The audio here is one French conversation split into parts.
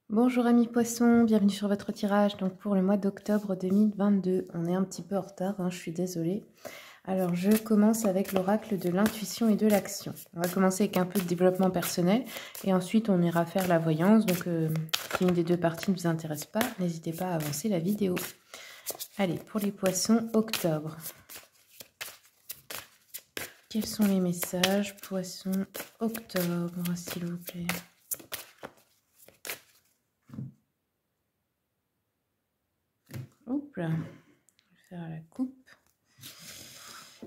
Bonjour amis poissons, bienvenue sur votre tirage donc pour le mois d'octobre 2022. On est un petit peu en retard, je suis désolée. Alors je commence avec l'oracle de l'intuition et de l'action. On va commencer avec un peu de développement personnel et ensuite on ira faire la voyance. Donc si une des deux parties ne vous intéresse pas, n'hésitez pas à avancer la vidéo. Allez, pour les poissons, octobre. Quels sont les messages poissons octobre, s'il vous plaît? Hop là, je vais faire la coupe.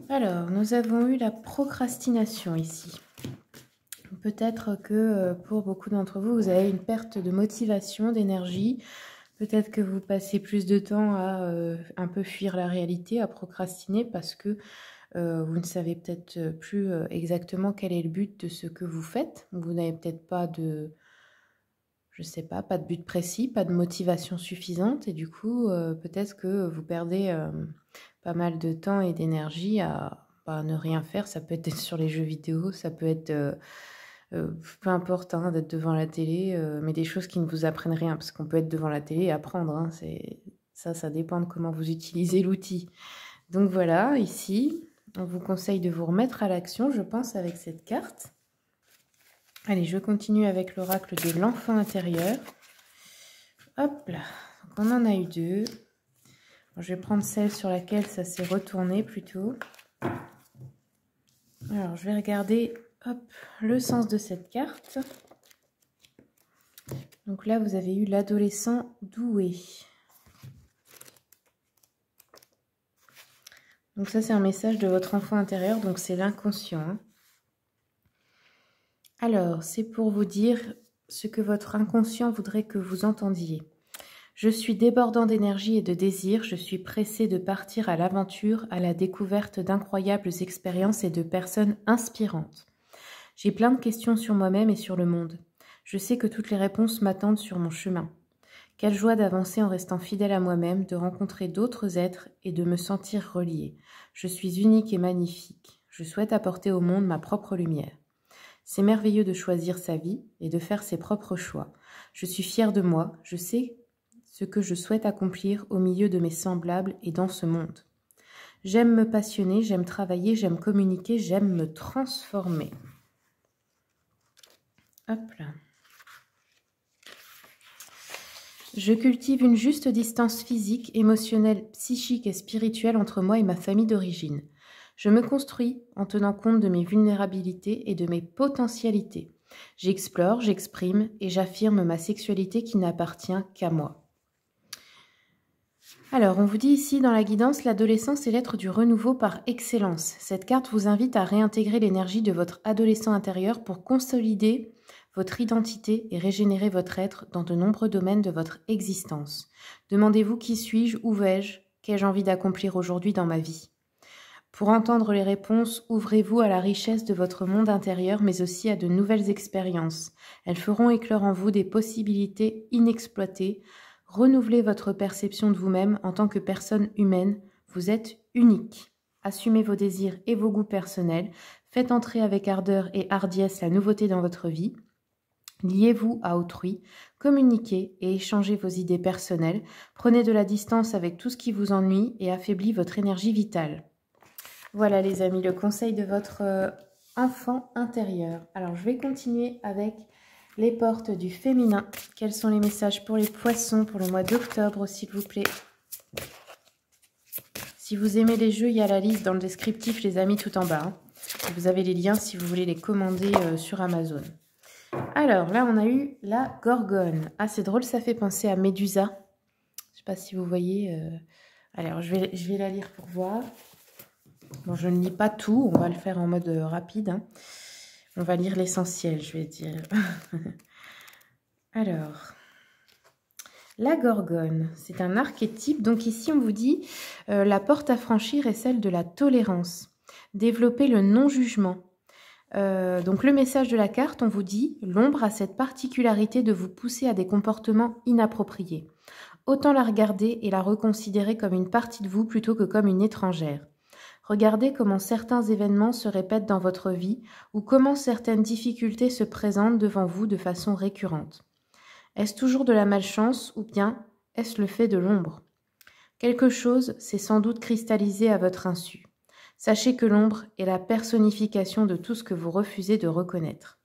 Alors, nous avons eu la procrastination ici. Peut-être que pour beaucoup d'entre vous, vous avez une perte de motivation, d'énergie. Peut-être que vous passez plus de temps à un peu fuir la réalité, à procrastiner parce que vous ne savez peut-être plus exactement quel est le but de ce que vous faites. Vous n'avez peut-être pas de, je sais pas de but précis, pas de motivation suffisante. Et du coup, peut-être que vous perdez pas mal de temps et d'énergie à ne rien faire. Ça peut être sur les jeux vidéo, ça peut être peu importe d'être devant la télé, mais des choses qui ne vous apprennent rien, parce qu'on peut être devant la télé et apprendre, ça dépend de comment vous utilisez l'outil. Donc voilà, ici, on vous conseille de vous remettre à l'action, je pense, avec cette carte. Allez, je continue avec l'oracle de l'enfant intérieur. Hop là, donc on en a eu deux. Je vais prendre celle sur laquelle ça s'est retourné plutôt. Alors, je vais regarder le sens de cette carte. Donc là, vous avez eu l'adolescent doué. Donc ça, c'est un message de votre enfant intérieur, donc c'est l'inconscient. Alors, c'est pour vous dire ce que votre inconscient voudrait que vous entendiez. Je suis débordant d'énergie et de désir, je suis pressé de partir à l'aventure, à la découverte d'incroyables expériences et de personnes inspirantes. J'ai plein de questions sur moi-même et sur le monde. Je sais que toutes les réponses m'attendent sur mon chemin. Quelle joie d'avancer en restant fidèle à moi-même, de rencontrer d'autres êtres et de me sentir relié. Je suis unique et magnifique. Je souhaite apporter au monde ma propre lumière. C'est merveilleux de choisir sa vie et de faire ses propres choix. Je suis fière de moi, je sais ce que je souhaite accomplir au milieu de mes semblables et dans ce monde. J'aime me passionner, j'aime travailler, j'aime communiquer, j'aime me transformer. Hop là. Je cultive une juste distance physique, émotionnelle, psychique et spirituelle entre moi et ma famille d'origine. Je me construis en tenant compte de mes vulnérabilités et de mes potentialités. J'explore, j'exprime et j'affirme ma sexualité qui n'appartient qu'à moi. Alors, on vous dit ici dans la guidance, l'adolescence est l'être du renouveau par excellence. Cette carte vous invite à réintégrer l'énergie de votre adolescent intérieur pour consolider votre identité et régénérer votre être dans de nombreux domaines de votre existence. Demandez-vous qui suis-je, où vais-je, qu'ai-je envie d'accomplir aujourd'hui dans ma vie. Pour entendre les réponses, ouvrez-vous à la richesse de votre monde intérieur, mais aussi à de nouvelles expériences. Elles feront éclore en vous des possibilités inexploitées. Renouvelez votre perception de vous-même en tant que personne humaine. Vous êtes unique. Assumez vos désirs et vos goûts personnels. Faites entrer avec ardeur et hardiesse la nouveauté dans votre vie. Liez-vous à autrui, communiquez et échangez vos idées personnelles. Prenez de la distance avec tout ce qui vous ennuie et affaiblit votre énergie vitale. Voilà les amis, le conseil de votre enfant intérieur. Alors je vais continuer avec les portes du féminin. Quels sont les messages pour les poissons pour le mois d'octobre, s'il vous plaît? Si vous aimez les jeux, il y a la liste dans le descriptif, les amis, tout en bas. Vous avez les liens si vous voulez les commander sur Amazon. Alors là, on a eu la Gorgone. Ah, c'est drôle, ça fait penser à Médusa. Je ne sais pas si vous voyez. Alors, je vais la lire pour voir. Bon, je ne lis pas tout, on va le faire en mode rapide. On va lire l'essentiel, je vais dire. Alors, la Gorgone, c'est un archétype. Donc ici, on vous dit, la porte à franchir est celle de la tolérance. Développer le non-jugement. Donc le message de la carte, on vous dit, l'ombre a cette particularité de vous pousser à des comportements inappropriés. Autant la regarder et la reconsidérer comme une partie de vous plutôt que comme une étrangère. Regardez comment certains événements se répètent dans votre vie ou comment certaines difficultés se présentent devant vous de façon récurrente. Est-ce toujours de la malchance ou bien est-ce le fait de l'ombre? Quelque chose s'est sans doute cristallisé à votre insu. Sachez que l'ombre est la personnification de tout ce que vous refusez de reconnaître.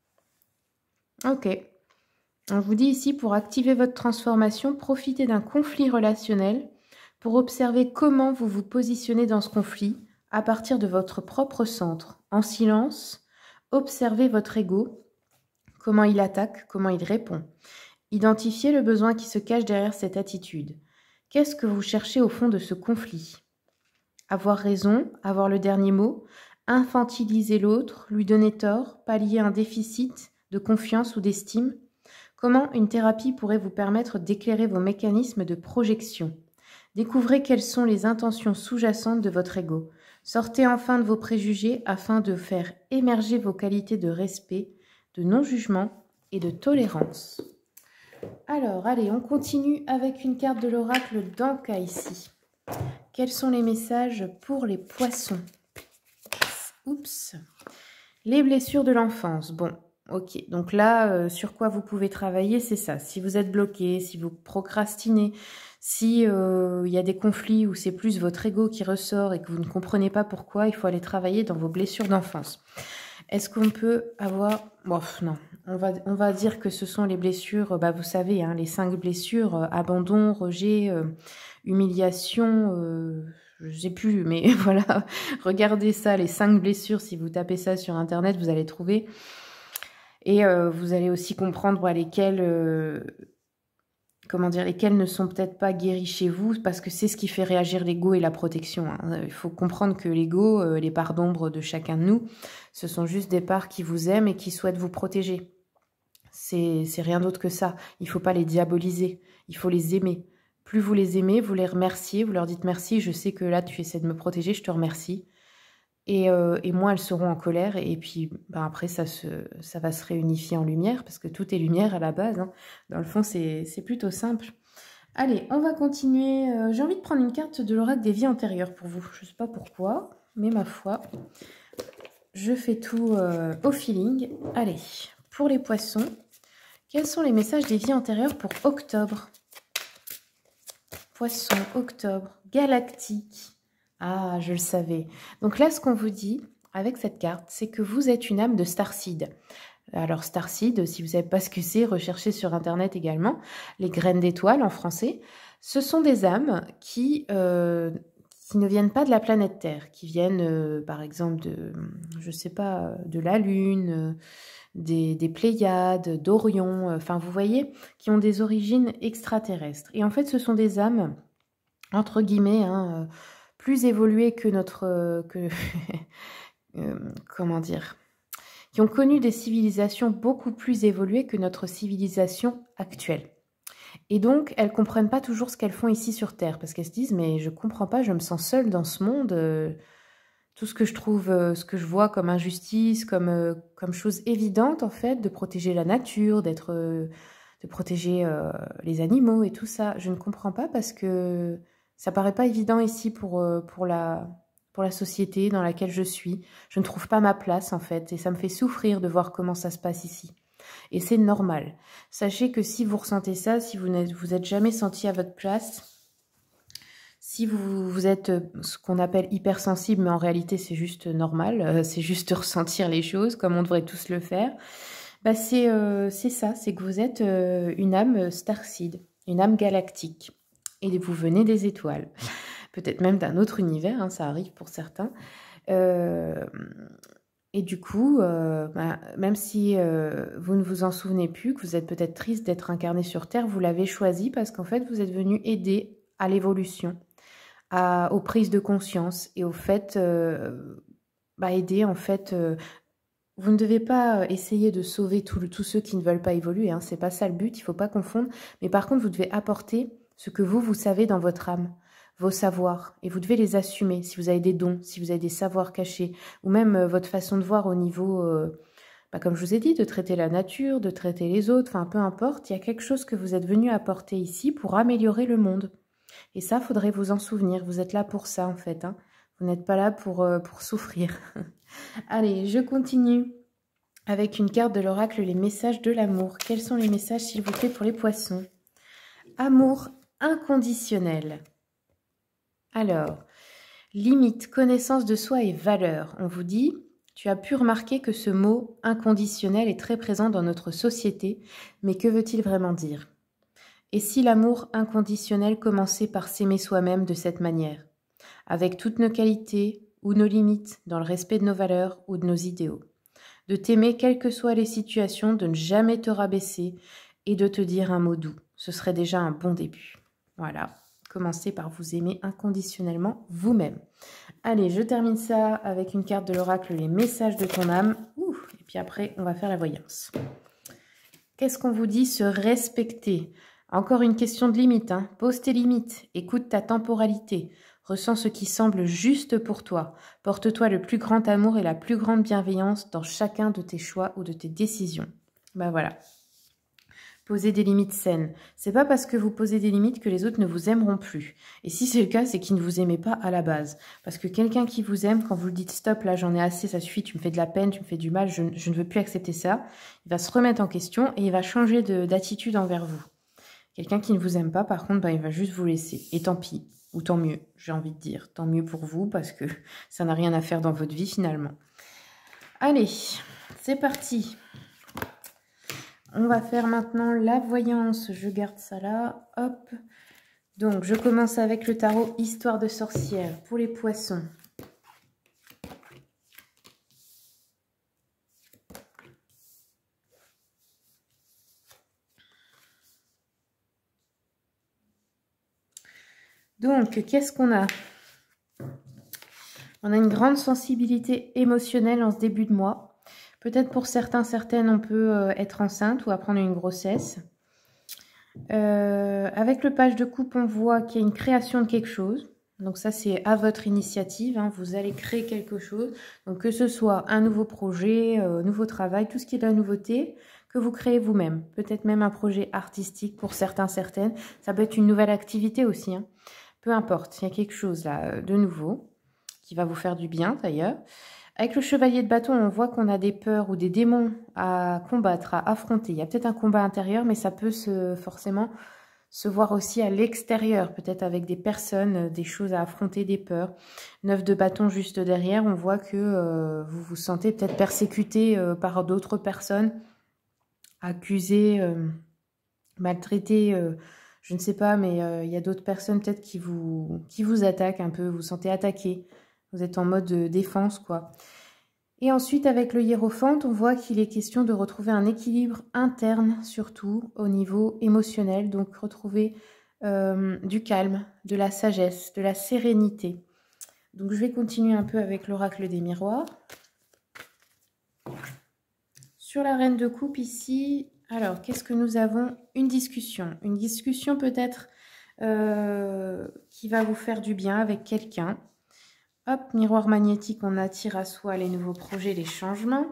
Ok. On vous dit ici, pour activer votre transformation, profitez d'un conflit relationnel pour observer comment vous vous positionnez dans ce conflit à partir de votre propre centre. En silence, observez votre ego, comment il attaque, comment il répond. Identifiez le besoin qui se cache derrière cette attitude. Qu'est-ce que vous cherchez au fond de ce conflit? Avoir raison, avoir le dernier mot, infantiliser l'autre, lui donner tort, pallier un déficit de confiance ou d'estime? Comment une thérapie pourrait vous permettre d'éclairer vos mécanismes de projection? Découvrez quelles sont les intentions sous-jacentes de votre ego. Sortez enfin de vos préjugés afin de faire émerger vos qualités de respect, de non-jugement et de tolérance. Alors, allez, on continue avec une carte de l'oracle d'Anka ici. Quels sont les messages pour les poissons? Oups. Les blessures de l'enfance. Bon, ok. Donc là, sur quoi vous pouvez travailler, c'est ça. Si vous êtes bloqué, si vous procrastinez, si y a des conflits où c'est plus votre ego qui ressort et que vous ne comprenez pas pourquoi, il faut aller travailler dans vos blessures d'enfance. Est-ce qu'on peut avoir... Bon, non. On va dire que ce sont les blessures, vous savez, hein, les 5 blessures, abandon, rejet, humiliation, je sais plus, mais voilà, regardez ça, les 5 blessures, si vous tapez ça sur Internet, vous allez trouver. Et vous allez aussi comprendre lesquelles... lesquels ne sont peut-être pas guéris chez vous, parce que c'est ce qui fait réagir l'ego et la protection. Hein. Il faut comprendre que l'ego, les parts d'ombre de chacun de nous, ce sont juste des parts qui vous aiment et qui souhaitent vous protéger. C'est rien d'autre que ça. Il ne faut pas les diaboliser, il faut les aimer. Plus vous les aimez, vous les remerciez, vous leur dites merci, je sais que là tu essaies de me protéger, je te remercie. Et moins elles seront en colère, et puis après ça va se réunifier en lumière, parce que tout est lumière à la base, hein. Dans le fond c'est plutôt simple. Allez, on va continuer. J'ai envie de prendre une carte de l'oracle des vies antérieures pour vous. Je ne sais pas pourquoi, mais ma foi, je fais tout au feeling. Allez, pour les poissons, quels sont les messages des vies antérieures pour octobre? Poisson, octobre, galactique. Ah, je le savais. Donc là, ce qu'on vous dit avec cette carte, c'est que vous êtes une âme de Starseed. Alors Starseed, si vous ne savez pas ce que c'est, recherchez sur Internet également. Les graines d'étoiles en français. Ce sont des âmes qui ne viennent pas de la planète Terre, qui viennent par exemple de, je sais pas, de la Lune, des Pléiades, d'Orion, enfin vous voyez, qui ont des origines extraterrestres. Et en fait, ce sont des âmes, entre guillemets, plus évoluées que notre... comment dire, qui ont connu des civilisations beaucoup plus évoluées que notre civilisation actuelle. Et donc, elles ne comprennent pas toujours ce qu'elles font ici sur Terre, parce qu'elles se disent, mais je ne comprends pas, je me sens seule dans ce monde, tout ce que je trouve, ce que je vois comme injustice, comme chose évidente, en fait, de protéger la nature, de protéger les animaux et tout ça. Je ne comprends pas parce que ça paraît pas évident ici pour la société dans laquelle je suis. Je ne trouve pas ma place, en fait, et ça me fait souffrir de voir comment ça se passe ici. Et c'est normal. Sachez que si vous ressentez ça, si vous êtes jamais senti à votre place, si vous êtes ce qu'on appelle hypersensible, mais en réalité c'est juste normal, c'est juste ressentir les choses comme on devrait tous le faire, c'est ça, c'est que vous êtes une âme Starseed, une âme galactique. Et vous venez des étoiles. Peut-être même d'un autre univers, hein, ça arrive pour certains. Et du coup, même si vous ne vous en souvenez plus, que vous êtes peut-être triste d'être incarné sur Terre, vous l'avez choisi parce qu'en fait, vous êtes venu aider à l'évolution, aux prises de conscience et au fait, aider en fait... vous ne devez pas essayer de sauver tous ceux qui ne veulent pas évoluer, hein, c'est pas ça le but, il ne faut pas confondre. Mais par contre, vous devez apporter ce que vous savez dans votre âme, vos savoirs, et vous devez les assumer. Si vous avez des dons, si vous avez des savoirs cachés, ou même votre façon de voir au niveau, comme je vous ai dit, de traiter la nature, de traiter les autres, enfin peu importe, il y a quelque chose que vous êtes venu apporter ici pour améliorer le monde. Et ça, faudrait vous en souvenir, vous êtes là pour ça en fait, hein. Vous n'êtes pas là pour souffrir. Allez, je continue avec une carte de l'oracle, les messages de l'amour. Quels sont les messages, s'il vous plaît, pour les poissons? Amour inconditionnel. Alors, limite, connaissance de soi et valeur. On vous dit, tu as pu remarquer que ce mot inconditionnel est très présent dans notre société, mais que veut-il vraiment dire? Et si l'amour inconditionnel commençait par s'aimer soi-même de cette manière, avec toutes nos qualités ou nos limites, dans le respect de nos valeurs ou de nos idéaux, de t'aimer quelles que soient les situations, de ne jamais te rabaisser et de te dire un mot doux. Ce serait déjà un bon début. Voilà, commencez par vous aimer inconditionnellement vous-même. Allez, je termine ça avec une carte de l'oracle, les messages de ton âme. Ouh, et puis après, on va faire la voyance. Qu'est-ce qu'on vous dit? Se respecter. Encore une question de limite. Hein. Pose tes limites, écoute ta temporalité. Ressens ce qui semble juste pour toi. Porte-toi le plus grand amour et la plus grande bienveillance dans chacun de tes choix ou de tes décisions. Ben voilà. Posez des limites saines. C'est pas parce que vous posez des limites que les autres ne vous aimeront plus. Et si c'est le cas, c'est qu'ils ne vous aimaient pas à la base. Parce que quelqu'un qui vous aime, quand vous le dites stop, là j'en ai assez, ça suffit, tu me fais de la peine, tu me fais du mal, je ne veux plus accepter ça, il va se remettre en question et il va changer d'attitude envers vous. Quelqu'un qui ne vous aime pas, par contre, ben, il va juste vous laisser. Et tant pis, ou tant mieux, j'ai envie de dire. Tant mieux pour vous, parce que ça n'a rien à faire dans votre vie, finalement. Allez, c'est parti. On va faire maintenant la voyance. Je garde ça là. Hop. Donc, je commence avec le tarot Histoire de sorcière pour les poissons. Donc, qu'est-ce qu'on a? On a une grande sensibilité émotionnelle en ce début de mois. Peut-être pour certains, certaines, on peut être enceinte ou apprendre une grossesse. Avec le page de coupe, on voit qu'il y a une création de quelque chose. Donc ça, c'est à votre initiative. Hein. Vous allez créer quelque chose. Donc que ce soit un nouveau projet, nouveau travail, tout ce qui est de la nouveauté, que vous créez vous-même. Peut-être même un projet artistique pour certains, certaines. Ça peut être une nouvelle activité aussi. Hein. Peu importe, il y a quelque chose là de nouveau qui va vous faire du bien d'ailleurs. Avec le chevalier de bâton, on voit qu'on a des peurs ou des démons à combattre, à affronter. Il y a peut-être un combat intérieur, mais ça peut forcément se voir aussi à l'extérieur, peut-être avec des personnes, des choses à affronter, des peurs. 9 de bâton juste derrière, on voit que vous vous sentez peut-être persécuté par d'autres personnes, accusé, maltraité, je ne sais pas, mais il y a d'autres personnes peut-être qui vous attaquent un peu, vous vous sentez attaqué. Vous êtes en mode défense, quoi. Et ensuite, avec le hiérophante, on voit qu'il est question de retrouver un équilibre interne, surtout au niveau émotionnel. Donc, retrouver du calme, de la sagesse, de la sérénité. Donc, je vais continuer un peu avec l'oracle des miroirs. Sur la reine de coupe, ici, alors, qu'est-ce que nous avons? Une discussion. Une discussion peut-être qui va vous faire du bien avec quelqu'un. Hop, miroir magnétique, on attire à soi les nouveaux projets, les changements.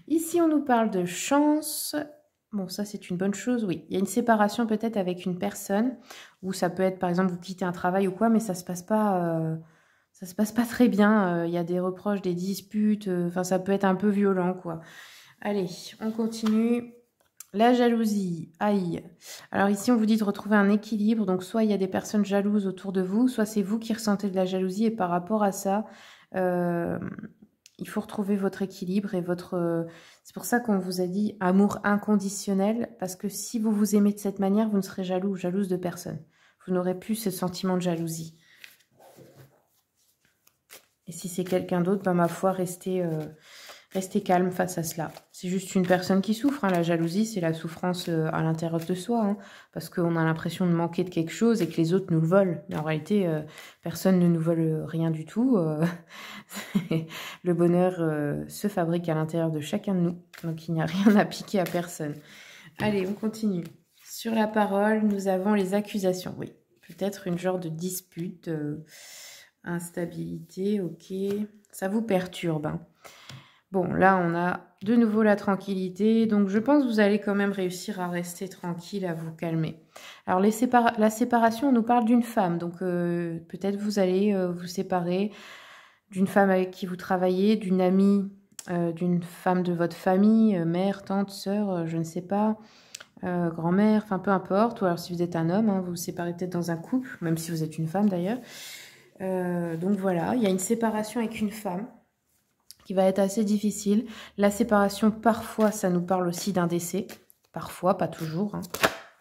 Ici, on nous parle de chance. Bon, ça, c'est une bonne chose, oui. Il y a une séparation peut-être avec une personne, ou ça peut être, par exemple, vous quittez un travail ou quoi, mais ça se passe pas très bien. Il y a des reproches, des disputes, enfin, ça peut être un peu violent, quoi. Allez, on continue. La jalousie, aïe. Alors ici, on vous dit de retrouver un équilibre. Donc, soit il y a des personnes jalouses autour de vous, soit c'est vous qui ressentez de la jalousie. Et par rapport à ça, il faut retrouver votre équilibre et votre... c'est pour ça qu'on vous a dit amour inconditionnel. Parce que si vous vous aimez de cette manière, vous ne serez jaloux ou jalouse de personne. Vous n'aurez plus ce sentiment de jalousie. Et si c'est quelqu'un d'autre, ben, ma foi, restez calme face à cela. C'est juste une personne qui souffre. Hein. La jalousie, c'est la souffrance à l'intérieur de soi. Hein, parce qu'on a l'impression de manquer de quelque chose et que les autres nous le volent. Mais en réalité, personne ne nous vole rien du tout. Le bonheur se fabrique à l'intérieur de chacun de nous. Donc, il n'y a rien à piquer à personne. Allez, on continue. Sur la parole, nous avons les accusations. Oui, peut-être une genre de dispute, instabilité, ok. Ça vous perturbe, hein. Bon, là, on a de nouveau la tranquillité. Donc, je pense que vous allez quand même réussir à rester tranquille, à vous calmer. Alors, la séparation, on nous parle d'une femme. Donc, peut-être vous allez vous séparer d'une femme avec qui vous travaillez, d'une amie d'une femme de votre famille, mère, tante, sœur, je ne sais pas, grand-mère, enfin peu importe, ou alors si vous êtes un homme, hein, vous vous séparez peut-être dans un couple, même si vous êtes une femme d'ailleurs. Donc voilà, il y a une séparation avec une femme qui va être assez difficile. La séparation, parfois, ça nous parle aussi d'un décès. Parfois, pas toujours, hein.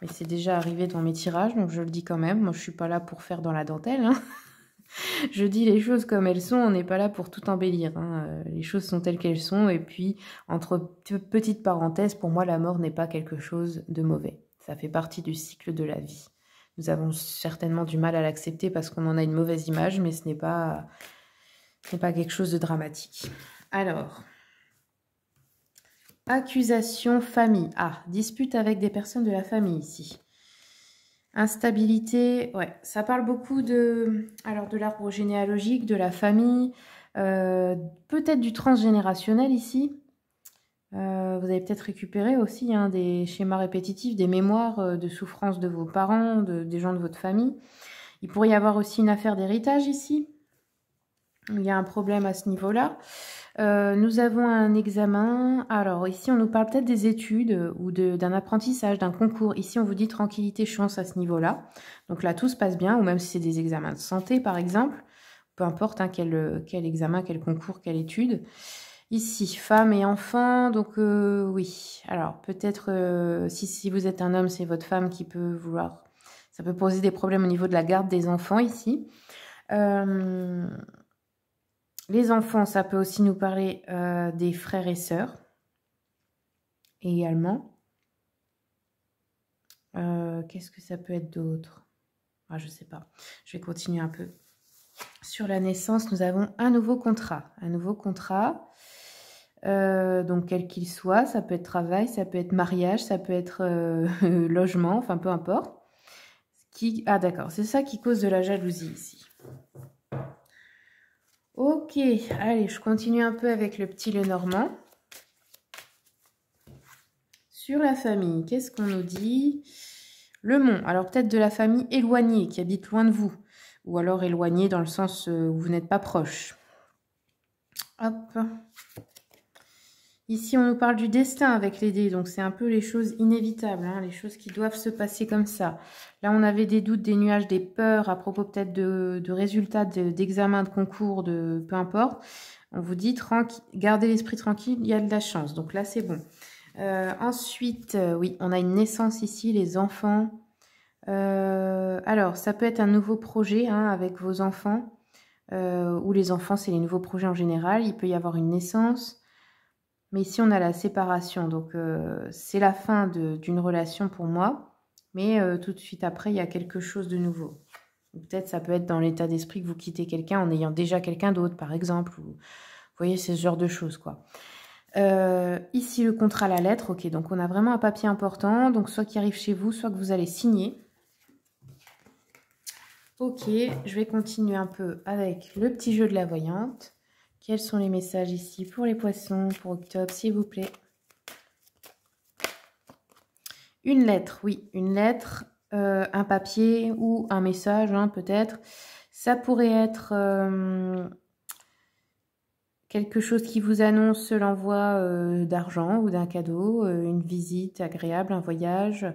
Mais c'est déjà arrivé dans mes tirages, donc je le dis quand même. Moi, je suis pas là pour faire dans la dentelle, hein. Je dis les choses comme elles sont, on n'est pas là pour tout embellir, hein. Les choses sont telles qu'elles sont. Et puis, entre petites parenthèses, pour moi, la mort n'est pas quelque chose de mauvais. Ça fait partie du cycle de la vie. Nous avons certainement du mal à l'accepter parce qu'on en a une mauvaise image, mais ce n'est pas quelque chose de dramatique. Alors, accusation famille. Ah, dispute avec des personnes de la famille ici. Instabilité, ouais, ça parle beaucoup de l'arbre généalogique, de la famille, peut-être du transgénérationnel ici. Vous avez peut-être récupéré aussi hein, des schémas répétitifs, des mémoires de souffrance de vos parents, des gens de votre famille. Il pourrait y avoir aussi une affaire d'héritage ici. Il y a un problème à ce niveau-là. Nous avons un examen. Alors ici, on nous parle peut-être des études ou d'un apprentissage, d'un concours. Ici, on vous dit tranquillité, chance à ce niveau-là. Donc là, tout se passe bien, ou même si c'est des examens de santé, par exemple. Peu importe hein, quel examen, quel concours, quelle étude. Ici, femme et enfant. Donc oui. Alors peut-être si vous êtes un homme, c'est votre femme qui peut vouloir... Ça peut poser des problèmes au niveau de la garde des enfants ici. Les enfants, ça peut aussi nous parler des frères et sœurs. Également. Qu'est-ce que ça peut être d'autre? Ah, je ne sais pas. Je vais continuer un peu. Sur la naissance, nous avons un nouveau contrat. Un nouveau contrat. Donc, quel qu'il soit, ça peut être travail, ça peut être mariage, ça peut être logement, enfin peu importe. Ah d'accord, c'est ça qui cause de la jalousie ici. Ok, allez, je continue un peu avec le petit Lenormand. Sur la famille, qu'est-ce qu'on nous dit? Le mont, alors peut-être de la famille éloignée, qui habite loin de vous. Ou alors éloignée dans le sens où vous n'êtes pas proche. Hop. Ici, on nous parle du destin avec les dés, donc c'est un peu les choses inévitables, hein, les choses qui doivent se passer comme ça. Là, on avait des doutes, des nuages, des peurs à propos peut-être de résultats d'examens, de concours, de peu importe. On vous dit, gardez l'esprit tranquille, il y a de la chance. Donc là, c'est bon. Ensuite, oui, on a une naissance ici, les enfants. Alors, ça peut être un nouveau projet hein, avec vos enfants, ou les enfants, c'est les nouveaux projets en général. Il peut y avoir une naissance. Mais ici, on a la séparation. Donc, c'est la fin d'une relation pour moi. Mais tout de suite après, il y a quelque chose de nouveau. Peut-être ça peut être dans l'état d'esprit que vous quittez quelqu'un en ayant déjà quelqu'un d'autre, par exemple. Ou, vous voyez, c'est ce genre de choses, quoi. Ici, le contrat à la lettre. Ok, donc on a vraiment un papier important. Donc, soit qui arrive chez vous, soit que vous allez signer. Ok, je vais continuer un peu avec le petit jeu de la voyante. Quels sont les messages ici pour les poissons, pour octobre, s'il vous plaît? Une lettre, oui, une lettre, un papier ou un message, hein, peut-être. Ça pourrait être quelque chose qui vous annonce l'envoi d'argent ou d'un cadeau, une visite agréable, un voyage,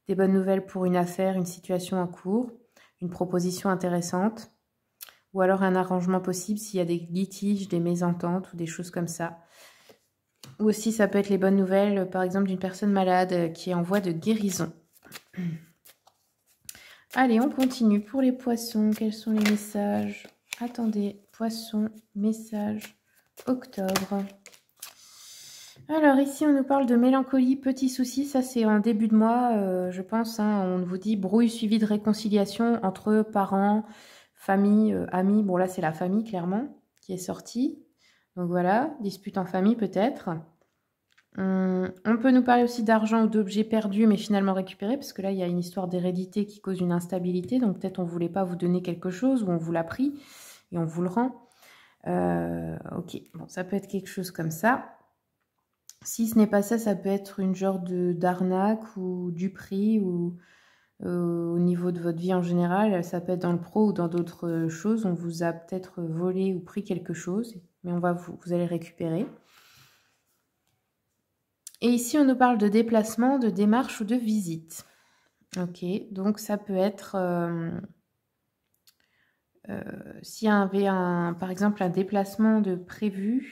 des bonnes nouvelles pour une affaire, une situation en cours, une proposition intéressante. Ou alors un arrangement possible s'il y a des litiges, des mésententes ou des choses comme ça. Ou aussi ça peut être les bonnes nouvelles, par exemple d'une personne malade qui est en voie de guérison. Allez, on continue pour les poissons. Quels sont les messages? Attendez, poissons, messages, octobre. Alors ici, on nous parle de mélancolie, petits soucis. Ça, c'est en début de mois, je pense. Hein, on vous dit brouille suivi de réconciliation entre parents, famille, amis. Bon, là, c'est la famille, clairement, qui est sortie. Donc voilà, dispute en famille, peut-être. On peut nous parler aussi d'argent ou d'objets perdus, mais finalement récupérés, parce que là, il y a une histoire d'hérédité qui cause une instabilité. Donc peut-être on ne voulait pas vous donner quelque chose, ou on vous l'a pris, et on vous le rend. Ok, bon, ça peut être quelque chose comme ça. Si ce n'est pas ça, ça peut être une genre d'arnaque ou du prix, ou au niveau de votre vie en général. Ça peut être dans le pro ou dans d'autres choses. On vous a peut-être volé ou pris quelque chose, mais vous allez récupérer. Et ici, on nous parle de déplacement, de démarche ou de visite. Ok, donc ça peut être... s'il y avait par exemple un déplacement de prévu,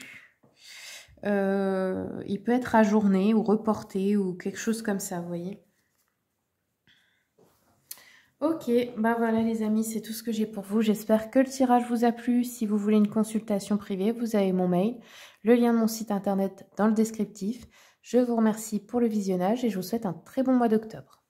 il peut être ajourné ou reporté ou quelque chose comme ça, vous voyez. Ok, bah voilà les amis, c'est tout ce que j'ai pour vous. J'espère que le tirage vous a plu. Si vous voulez une consultation privée, vous avez mon mail, le lien de mon site internet dans le descriptif. Je vous remercie pour le visionnage et je vous souhaite un très bon mois d'octobre.